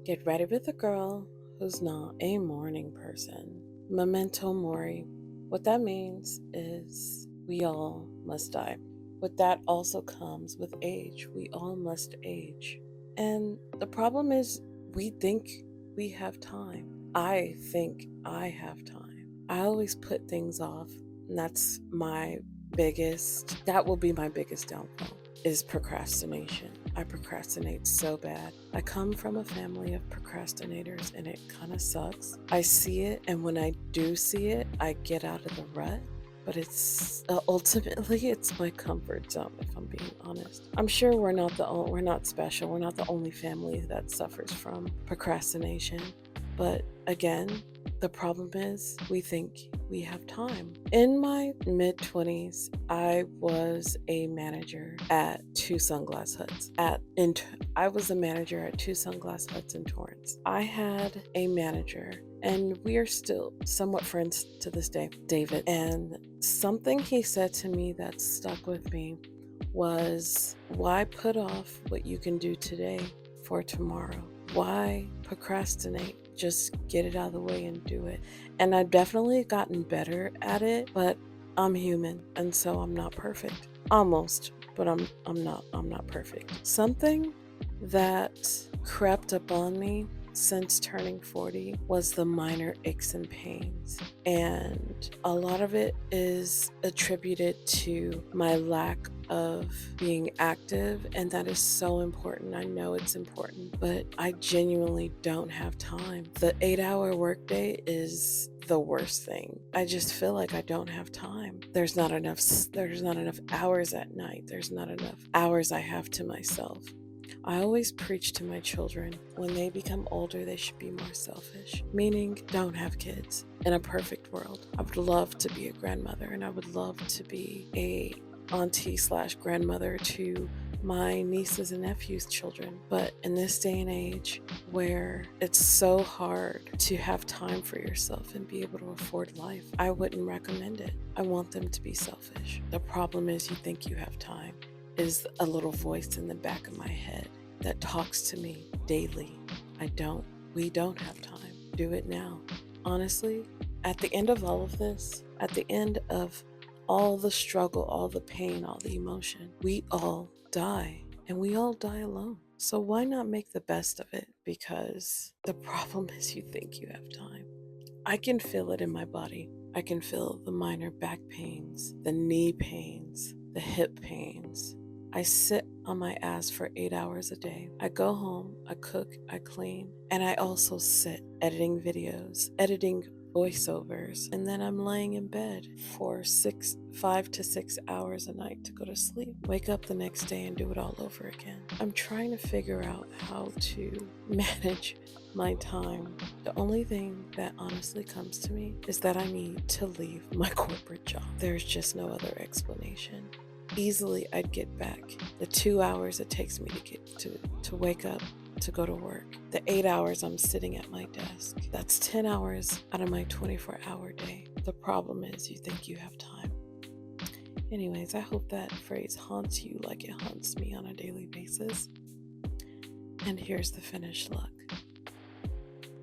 Get ready with a girl who's not a morning person. Memento mori. What that means is we all must die. But that also comes with age. We all must age. And the problem is we think we have time. I think I have time. I always put things off, and that will be my biggest downfall, is procrastination. I procrastinate so bad. I come from a family of procrastinators and it kind of sucks. I see it, and when I do see it, I get out of the rut. But it's ultimately it's my comfort zone, if I'm being honest. I'm sure we're not special. We're not the only family that suffers from procrastination. But again, the problem is we think we have time. In my mid 20s, I was a manager at two sunglass huts. I was a manager at two sunglass huts in Torrance. I had a manager, and we are still somewhat friends to this day, David. And something he said to me that stuck with me was, why put off what you can do today for tomorrow? Why procrastinate? Just get it out of the way and do it. And I've definitely gotten better at it, but I'm human, and so I'm not perfect. Almost, but I'm not perfect. Something that crept up on me since turning 40 was the minor aches and pains. And a lot of it is attributed to my lack of being active, and that is so important. I know it's important, but I genuinely don't have time. The 8-hour workday is the worst thing. I just feel like I don't have time. There's not enough hours at night. There's not enough hours I have to myself. I always preach to my children, when they become older, they should be more selfish, meaning don't have kids. In a perfect world, I would love to be a grandmother, and I would love to be a auntie/grandmother to my nieces and nephews' children. But in this day and age where it's so hard to have time for yourself and be able to afford life, I wouldn't recommend it. I want them to be selfish. The problem is, you think you have time is a little voice in the back of my head that talks to me daily. I don't. We don't have time. Do it now. Honestly, at the end of all of this, at the end of all the struggle, all the pain, all the emotion, we all die, and we all die alone. So why not make the best of it? Because the problem is, you think you have time. I can feel it in my body. I can feel the minor back pains, the knee pains, the hip pains. I sit on my ass for 8 hours a day. I go home, I cook, I clean, and I also sit editing videos, editing voiceovers, and then I'm laying in bed for 5 to 6 hours a night to go to sleep. Wake up the next day and do it all over again. I'm trying to figure out how to manage my time. The only thing that honestly comes to me is that I need to leave my corporate job. There's just no other explanation. Easily I'd get back the 2 hours it takes me to get to wake up to go to work, the 8 hours I'm sitting at my desk. That's 10 hours out of my 24-hour day. The problem is, you think you have time. Anyways, I hope that phrase haunts you like it haunts me on a daily basis. And here's the finished look.